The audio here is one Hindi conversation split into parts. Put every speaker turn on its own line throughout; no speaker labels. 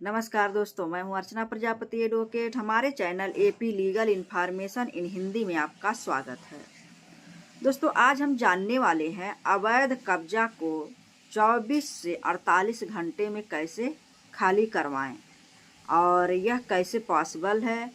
नमस्कार दोस्तों, मैं हूं अर्चना प्रजापति एडवोकेट। हमारे channel AP legal information in Hindi में आपका स्वागत है। दोस्तों, आज हम जानने वाले हैं अवैध कब्जा को 24 से 48 घंटे में कैसे खाली करवाएं और यह कैसे पॉसिबल है।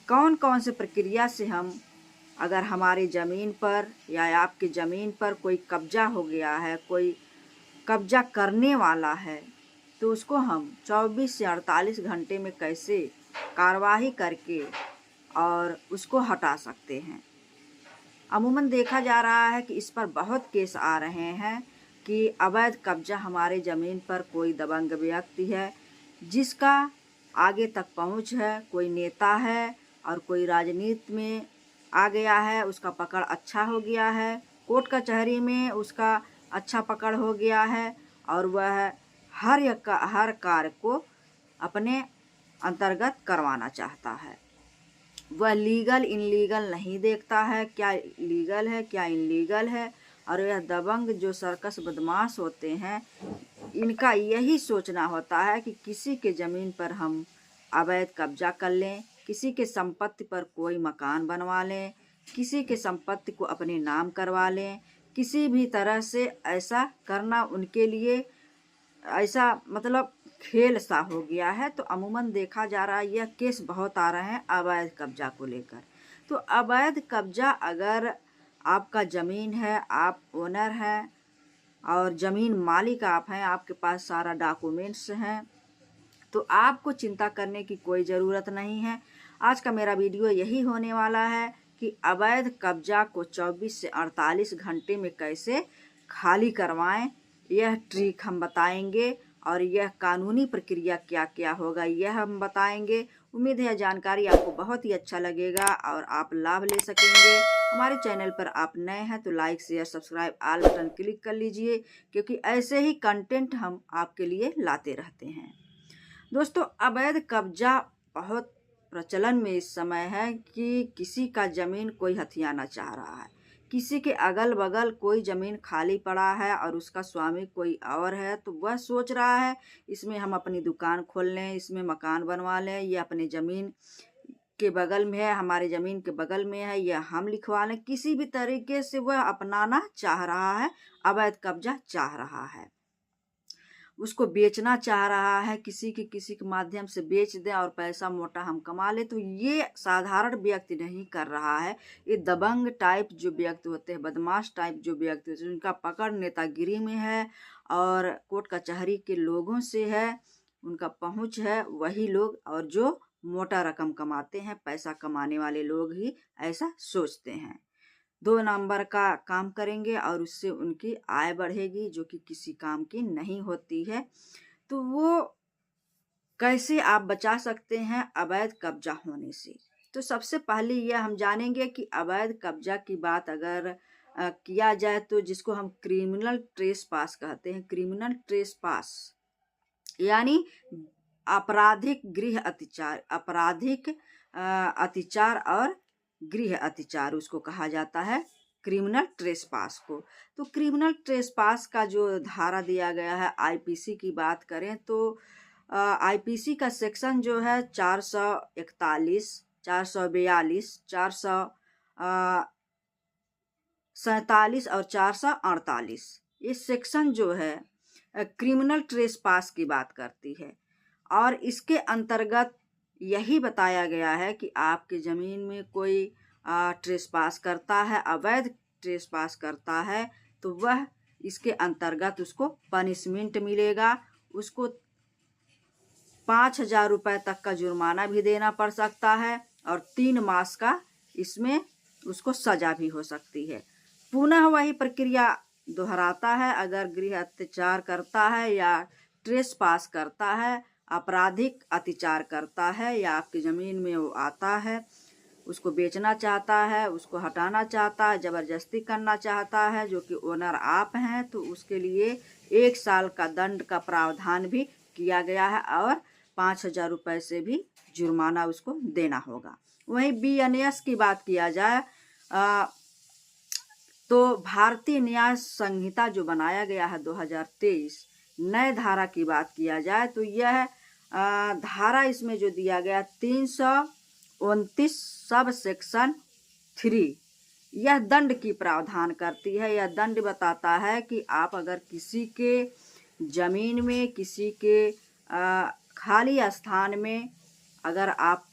कौन कौन से प्रक्रिया से हम, अगर हमारी ज़मीन पर या आपकी ज़मीन पर कोई कब्जा हो गया है, कोई कब्जा करने वाला है, तो उसको हम 24 से 48 घंटे में कैसे कार्रवाई करके और उसको हटा सकते हैं। अमूमन देखा जा रहा है कि इस पर बहुत केस आ रहे हैं कि अवैध कब्जा हमारे ज़मीन पर कोई दबंग व्यक्ति है जिसका आगे तक पहुंच है, कोई नेता है और कोई राजनीति में आ गया है, उसका पकड़ अच्छा हो गया है, कोर्ट कचहरी में उसका अच्छा पकड़ हो गया है और वह हर कार्य को अपने अंतर्गत करवाना चाहता है। वह लीगल इनलीगल नहीं देखता है, क्या लीगल है क्या इनलीगल है। और यह दबंग जो सर्कस बदमाश होते हैं, इनका यही सोचना होता है कि किसी के ज़मीन पर हम अवैध कब्जा कर लें, किसी के संपत्ति पर कोई मकान बनवा लें, किसी के संपत्ति को अपने नाम करवा लें। किसी भी तरह से ऐसा करना उनके लिए ऐसा मतलब खेल सा हो गया है। तो अमूमन देखा जा रहा है, यह केस बहुत आ रहे हैं अवैध कब्जा को लेकर। तो अवैध कब्जा, अगर आपका ज़मीन है, आप ओनर हैं और ज़मीन मालिक आप हैं, आपके पास सारा डॉक्यूमेंट्स हैं, तो आपको चिंता करने की कोई ज़रूरत नहीं है। आज का मेरा वीडियो यही होने वाला है कि अवैध कब्जा को 24 से 48 घंटे में कैसे खाली करवाएं, यह ट्रिक हम बताएंगे और यह कानूनी प्रक्रिया क्या क्या होगा यह हम बताएंगे। उम्मीद है यह जानकारी आपको बहुत ही अच्छा लगेगा और आप लाभ ले सकेंगे। हमारे चैनल पर आप नए हैं तो like share subscribe all button click कर लीजिए, क्योंकि ऐसे ही कंटेंट हम आपके लिए लाते रहते हैं। दोस्तों, अवैध कब्जा बहुत प्रचलन में इस समय है कि किसी का ज़मीन कोई हथियाना चाह रहा है, किसी के अगल बगल कोई ज़मीन खाली पड़ा है और उसका स्वामी कोई और है, तो वह सोच रहा है इसमें हम अपनी दुकान खोल लें, इसमें मकान बनवा लें, ये अपने ज़मीन के बगल में है, हमारे ज़मीन के बगल में है, यह हम लिखवा लें। किसी भी तरीके से वह अपनाना चाह रहा है, अवैध कब्जा चाह रहा है, उसको बेचना चाह रहा है, किसी के माध्यम से बेच दें और पैसा मोटा हम कमा ले। तो ये साधारण व्यक्ति नहीं कर रहा है, ये दबंग टाइप जो व्यक्ति होते हैं, बदमाश टाइप जो व्यक्ति होते हैं, उनका पकड़ नेतागिरी में है और कोर्ट कचहरी के लोगों से है, उनका पहुंच है वही लोग, और जो मोटा रकम कमाते हैं, पैसा कमाने वाले लोग ही ऐसा सोचते हैं। 2 नंबर का काम करेंगे और उससे उनकी आय बढ़ेगी, जो कि किसी काम की नहीं होती है। तो वो कैसे आप बचा सकते हैं अवैध कब्जा होने से। तो सबसे पहले यह हम जानेंगे कि अवैध कब्जा की बात अगर किया जाए तो जिसको हम क्रिमिनल ट्रेसपास कहते हैं, क्रिमिनल ट्रेसपास यानी आपराधिक गृह अतिचार, आपराधिक अतिचार और गृह अतिचार उसको कहा जाता है, क्रिमिनल ट्रेसपास को। तो क्रिमिनल ट्रेसपास का जो धारा दिया गया है, आईपीसी की बात करें तो आईपीसी का सेक्शन जो है 441, 442, 447 और 448, ये सेक्शन जो है क्रिमिनल ट्रेसपास की बात करती है। और इसके अंतर्गत यही बताया गया है कि आपके ज़मीन में कोई ट्रेसपास करता है, अवैध ट्रेसपास करता है, तो वह इसके अंतर्गत उसको पनिशमेंट मिलेगा। उसको 5,000 रुपये तक का जुर्माना भी देना पड़ सकता है और 3 मास का इसमें उसको सज़ा भी हो सकती है। पुनः वही प्रक्रिया दोहराता है, अगर गृह अत्याचार करता है या ट्रेसपास करता है, आपराधिक अत्याचार करता है या आपकी ज़मीन में वो आता है, उसको बेचना चाहता है, उसको हटाना चाहता है, ज़बरदस्ती करना चाहता है, जो कि ओनर आप हैं, तो उसके लिए 1 साल का दंड का प्रावधान भी किया गया है और 5,000 रुपये से भी जुर्माना उसको देना होगा। वहीं बीएनएस की बात किया जाए तो भारतीय न्याय संहिता जो बनाया गया है 2023, नए धारा की बात किया जाए तो यह धारा इसमें जो दिया गया 329 सब सेक्शन 3, यह दंड की प्रावधान करती है। यह दंड बताता है कि आप अगर किसी के जमीन में, किसी के खाली स्थान में अगर आप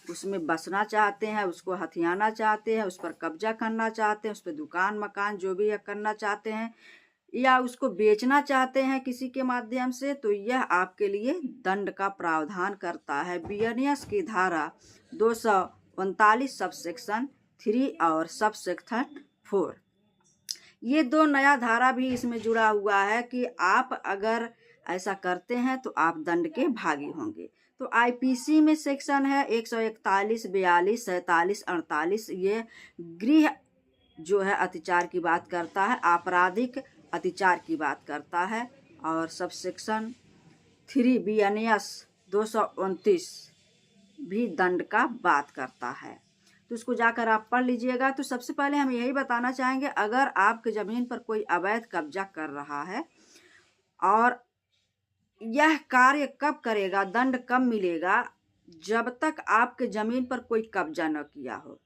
उसमें बसना चाहते हैं, उसको हथियाना चाहते हैं, उस पर कब्जा करना चाहते हैं, उस पर दुकान मकान जो भी है करना चाहते हैं, या उसको बेचना चाहते हैं किसी के माध्यम से, तो यह आपके लिए दंड का प्रावधान करता है। बीएनएस की धारा 239 सब सेक्शन 3 और सब सेक्शन 4, ये 2 नया धारा भी इसमें जुड़ा हुआ है कि आप अगर ऐसा करते हैं तो आप दंड के भागी होंगे। तो आईपीसी में सेक्शन है 141, 42, 47, 48, ये गृह जो है अत्याचार की बात करता है, आपराधिक अत्याचार की बात करता है। और सब सेक्शन 3 बीएनएस 229 भी दंड का बात करता है। तो इसको जाकर आप पढ़ लीजिएगा। तो सबसे पहले हम यही बताना चाहेंगे, अगर आपके ज़मीन पर कोई अवैध कब्जा कर रहा है और यह कार्य कब करेगा, दंड कब मिलेगा, जब तक आपके ज़मीन पर कोई कब्जा न किया हो।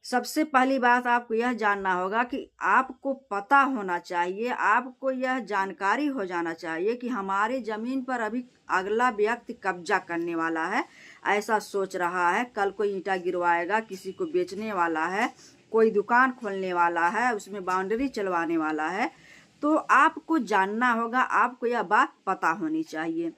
सबसे पहली बात आपको यह जानना होगा कि आपको पता होना चाहिए, आपको यह जानकारी हो जाना चाहिए कि हमारे ज़मीन पर अभी अगला व्यक्ति कब्जा करने वाला है, ऐसा सोच रहा है, कल कोई ईंटा गिरवाएगा, किसी को बेचने वाला है, कोई दुकान खोलने वाला है, उसमें बाउंड्री चलवाने वाला है। तो आपको जानना होगा, आपको यह बात पता होनी चाहिए।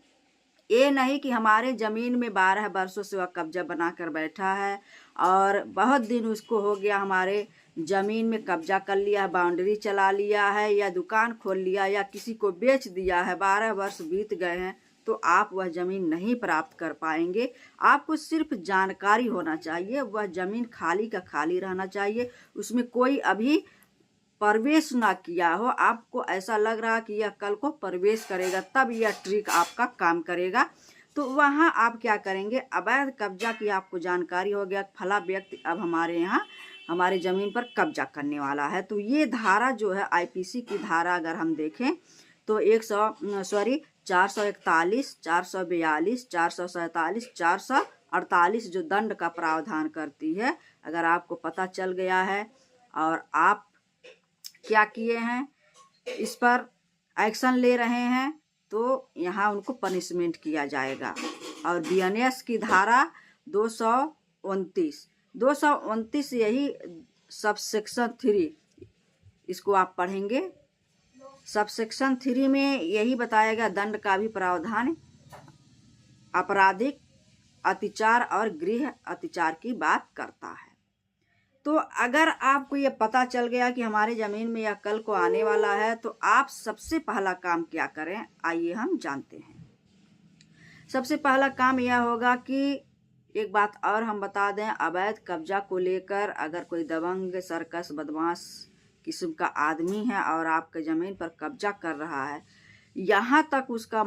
ये नहीं कि हमारे ज़मीन में 12 वर्षों से वह कब्जा बना कर बैठा है और बहुत दिन उसको हो गया हमारे ज़मीन में कब्जा कर लिया है, बाउंड्री चला लिया है, या दुकान खोल लिया, या किसी को बेच दिया है, 12 वर्ष बीत गए हैं, तो आप वह ज़मीन नहीं प्राप्त कर पाएंगे। आपको सिर्फ जानकारी होना चाहिए, वह ज़मीन खाली का खाली रहना चाहिए, उसमें कोई अभी प्रवेश ना किया हो। आपको ऐसा लग रहा कि यह कल को प्रवेश करेगा, तब यह ट्रिक आपका काम करेगा। तो वहाँ आप क्या करेंगे, अवैध कब्जा की आपको जानकारी हो गया, फला व्यक्ति अब हमारे यहाँ हमारे ज़मीन पर कब्जा करने वाला है। तो ये धारा जो है आईपीसी की धारा अगर हम देखें तो 441, 442, 447, 448 जो दंड का प्रावधान करती है, अगर आपको पता चल गया है और आप क्या किए हैं, इस पर एक्शन ले रहे हैं, तो यहाँ उनको पनिशमेंट किया जाएगा। और बीएनएस की धारा 229 यही सब सेक्शन 3, इसको आप पढ़ेंगे। सब सेक्शन 3 में यही बताया गया, दंड का भी प्रावधान आपराधिक अत्याचार और गृह अत्याचार की बात करता है। तो अगर आपको ये पता चल गया कि हमारे ज़मीन में यह कल को आने वाला है, तो आप सबसे पहला काम क्या करें, आइए हम जानते हैं। सबसे पहला काम यह होगा कि एक बात और हम बता दें, अवैध कब्जा को लेकर अगर कोई दबंग, सर्कस, बदमाश किस्म का आदमी है और आपके ज़मीन पर कब्जा कर रहा है, यहाँ तक उसका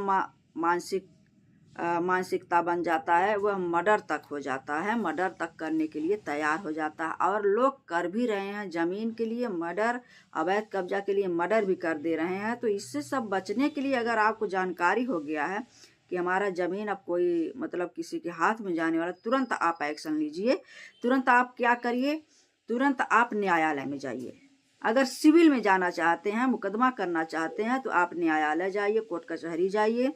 मानसिकता बन जाता है, वह मर्डर तक हो जाता है, मर्डर तक करने के लिए तैयार हो जाता है। और लोग कर भी रहे हैं, ज़मीन के लिए मर्डर, अवैध कब्जा के लिए मर्डर भी कर दे रहे हैं। तो इससे सब बचने के लिए अगर आपको जानकारी हो गया है कि हमारा ज़मीन अब कोई मतलब किसी के हाथ में जाने वाला, तुरंत आप एक्शन लीजिए। तुरंत आप क्या करिए, तुरंत आप न्यायालय में जाइए। अगर सिविल में जाना चाहते हैं, मुकदमा करना चाहते हैं, तो आप न्यायालय जाइए, कोर्ट कचहरी जाइए,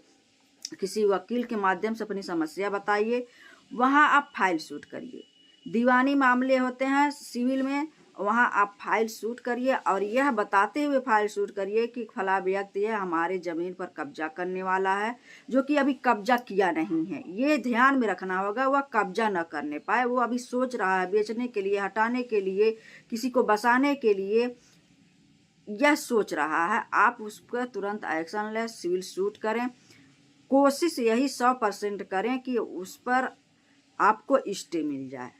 किसी वकील के माध्यम से अपनी समस्या बताइए, वहाँ आप फाइल शूट करिए। दीवानी मामले होते हैं सिविल में, वहाँ आप फाइल शूट करिए और यह बताते हुए फाइल शूट करिए कि फला व्यक्ति है हमारे ज़मीन पर कब्जा करने वाला है, जो कि अभी कब्जा किया नहीं है। ये ध्यान में रखना होगा, वह कब्जा न करने पाए, वो अभी सोच रहा है बेचने के लिए, हटाने के लिए, किसी को बसाने के लिए यह सोच रहा है। आप उस पर तुरंत एक्शन लें, सिविल शूट करें। कोशिश यही 100% करें कि उस पर आपको स्टे मिल जाए।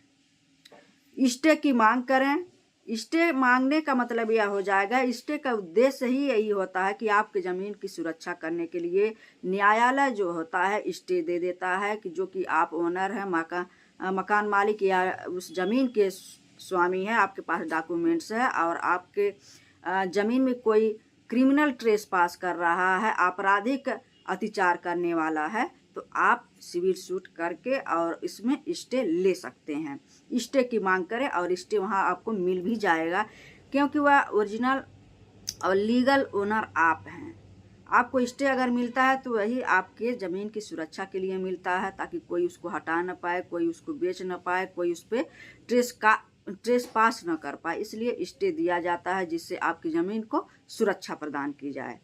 स्टे की मांग करें। स्टे मांगने का मतलब यह हो जाएगा, स्टे का उद्देश्य ही यही होता है कि आपकी ज़मीन की सुरक्षा करने के लिए न्यायालय जो होता है स्टे दे देता है कि जो कि आप ओनर हैं, मकान मालिक या उस ज़मीन के स्वामी हैं, आपके पास डॉक्यूमेंट्स है और आपके ज़मीन में कोई क्रिमिनल ट्रेस पास कर रहा है, आपराधिक अत्याचार करने वाला है तो आप सिविल सूट करके और इसमें स्टे ले सकते हैं। स्टे की मांग करें और स्टे वहाँ आपको मिल भी जाएगा, क्योंकि वह ओरिजिनल और लीगल ओनर आप हैं। आपको स्टे अगर मिलता है तो वही आपके ज़मीन की सुरक्षा के लिए मिलता है, ताकि कोई उसको हटा ना पाए, कोई उसको बेच ना पाए, कोई उस पर ट्रेस पास न कर पाए। इसलिए स्टे दिया जाता है जिससे आपकी ज़मीन को सुरक्षा प्रदान की जाए।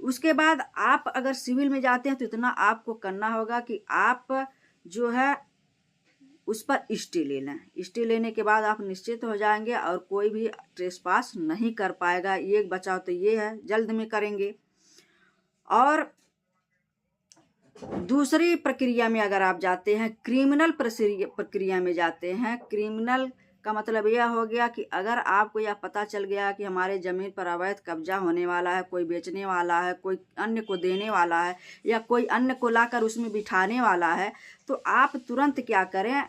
उसके बाद आप अगर सिविल में जाते हैं तो इतना आपको करना होगा कि आप जो है उस पर स्टे ले लें। स्टे लेने के बाद आप निश्चित हो जाएंगे और कोई भी ट्रेस पास नहीं कर पाएगा। एक बचाव तो ये है, जल्द में करेंगे। और दूसरी प्रक्रिया में अगर आप जाते हैं, क्रिमिनल प्रक्रिया में जाते हैं। क्रिमिनल का मतलब यह हो गया कि अगर आपको यह पता चल गया कि हमारे ज़मीन पर अवैध कब्जा होने वाला है, कोई बेचने वाला है, कोई अन्य को देने वाला है, या कोई अन्य को लाकर उसमें बिठाने वाला है, तो आप तुरंत क्या करें,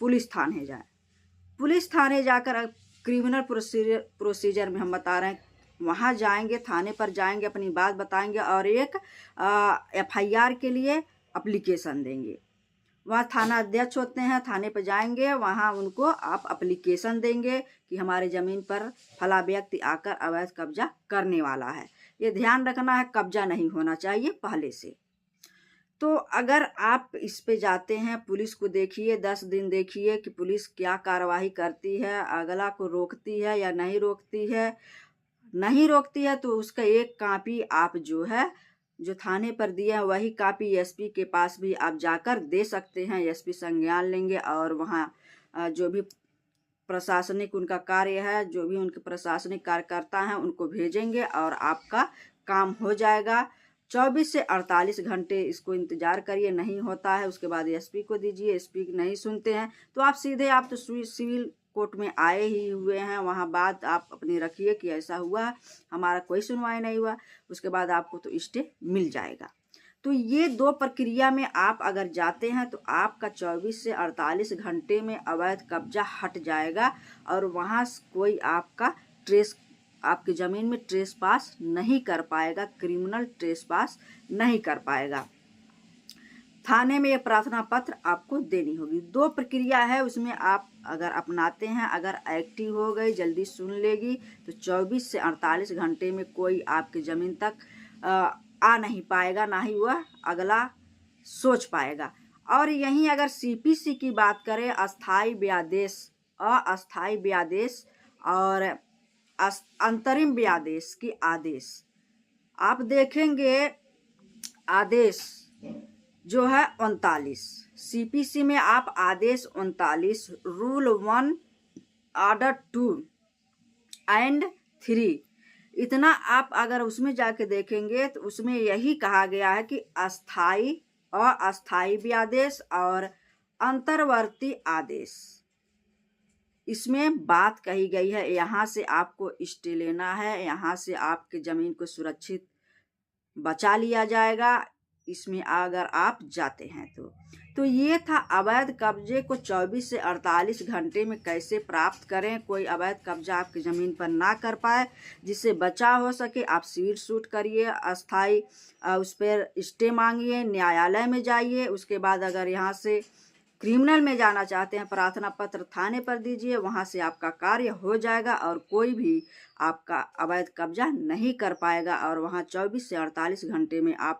पुलिस थाने जाएं। पुलिस थाने जाकर क्रिमिनल प्रोसीजर में हम बता रहे हैं, वहाँ जाएंगे, थाने पर जाएंगे, अपनी बात बताएंगे और एक FIR के लिए एप्लीकेशन देंगे। वहाँ थाना अध्यक्ष होते हैं, थाने पर जाएंगे, वहाँ उनको आप एप्लीकेशन देंगे कि हमारे ज़मीन पर फला व्यक्ति आकर अवैध कब्जा करने वाला है। ये ध्यान रखना है, कब्जा नहीं होना चाहिए पहले से। तो अगर आप इस पे जाते हैं, पुलिस को देखिए, 10 दिन देखिए कि पुलिस क्या कार्रवाई करती है, अगला को रोकती है या नहीं रोकती है। नहीं रोकती है तो उसका एक कापी आप जो थाने पर दिए हैं वही कापी SP के पास भी आप जाकर दे सकते हैं। SP संज्ञान लेंगे और वहाँ जो भी प्रशासनिक उनका कार्य है, जो भी उनके प्रशासनिक कार्यकर्ता हैं, उनको भेजेंगे और आपका काम हो जाएगा। 24 से 48 घंटे इसको इंतज़ार करिए, नहीं होता है उसके बाद SP को दीजिए। SP नहीं सुनते हैं तो आप सीधे, आप तो सिविल कोर्ट में आए ही हुए हैं, वहाँ बात आप अपनी रखिए कि ऐसा हुआ, हमारा कोई सुनवाई नहीं हुआ। उसके बाद आपको तो स्टे मिल जाएगा। तो ये 2 प्रक्रिया में आप अगर जाते हैं तो आपका 24 से 48 घंटे में अवैध कब्जा हट जाएगा और वहाँ कोई आपकी ज़मीन में ट्रेस पास नहीं कर पाएगा, क्रिमिनल ट्रेस पास नहीं कर पाएगा। थाने में ये प्रार्थना पत्र आपको देनी होगी। 2 प्रक्रिया है, उसमें आप अगर अपनाते हैं, अगर एक्टिव हो गई, जल्दी सुन लेगी, तो 24 से 48 घंटे में कोई आपकी ज़मीन तक आ नहीं पाएगा, ना ही वह अगला सोच पाएगा। और यहीं अगर CPC की बात करें, अस्थाई व्यादेश, अस्थाई व्यादेश और अंतरिम व्यादेश की आदेश, आप देखेंगे आदेश जो है 39, CPC में आप आदेश 39, रूल 1, ऑर्डर 2 एंड 3, इतना आप अगर उसमें जाके देखेंगे तो उसमें यही कहा गया है कि अस्थाई और अस्थाई व्यादेश और अंतर्वर्ती आदेश, इसमें बात कही गई है। यहाँ से आपको स्टे लेना है, यहाँ से आपके ज़मीन को सुरक्षित बचा लिया जाएगा इसमें अगर आप जाते हैं तो ये था अवैध कब्जे को 24 से 48 घंटे में कैसे प्राप्त करें, कोई अवैध कब्जा आपकी ज़मीन पर ना कर पाए, जिससे बचाव हो सके। आप सिविल सूट करिए, अस्थाई उस पर स्टे मांगिए, न्यायालय में जाइए। उसके बाद अगर यहाँ से क्रिमिनल में जाना चाहते हैं, प्रार्थना पत्र थाने पर दीजिए, वहाँ से आपका कार्य हो जाएगा और कोई भी आपका अवैध कब्जा नहीं कर पाएगा। और वहाँ 24 से 48 घंटे में आप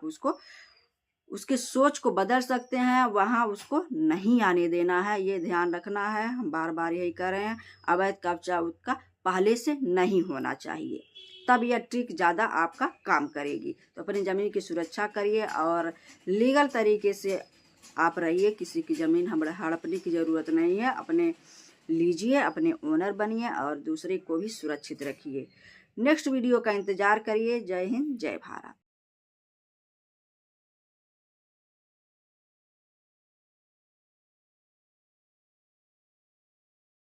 उसके सोच को बदल सकते हैं, वहाँ उसको नहीं आने देना है। ये ध्यान रखना है, हम बार बार यही कर रहे हैं। अवैध कब्जा उसका पहले से नहीं होना चाहिए, तब यह ट्रिक ज़्यादा आपका काम करेगी। तो अपनी ज़मीन की सुरक्षा करिए और लीगल तरीके से आप रहिए। किसी की ज़मीन हड़पने की ज़रूरत नहीं है, अपने लीजिए, अपने ओनर बनिए और दूसरे को भी सुरक्षित रखिए। नेक्स्ट वीडियो का इंतज़ार करिए। जय हिंद, जय भारत।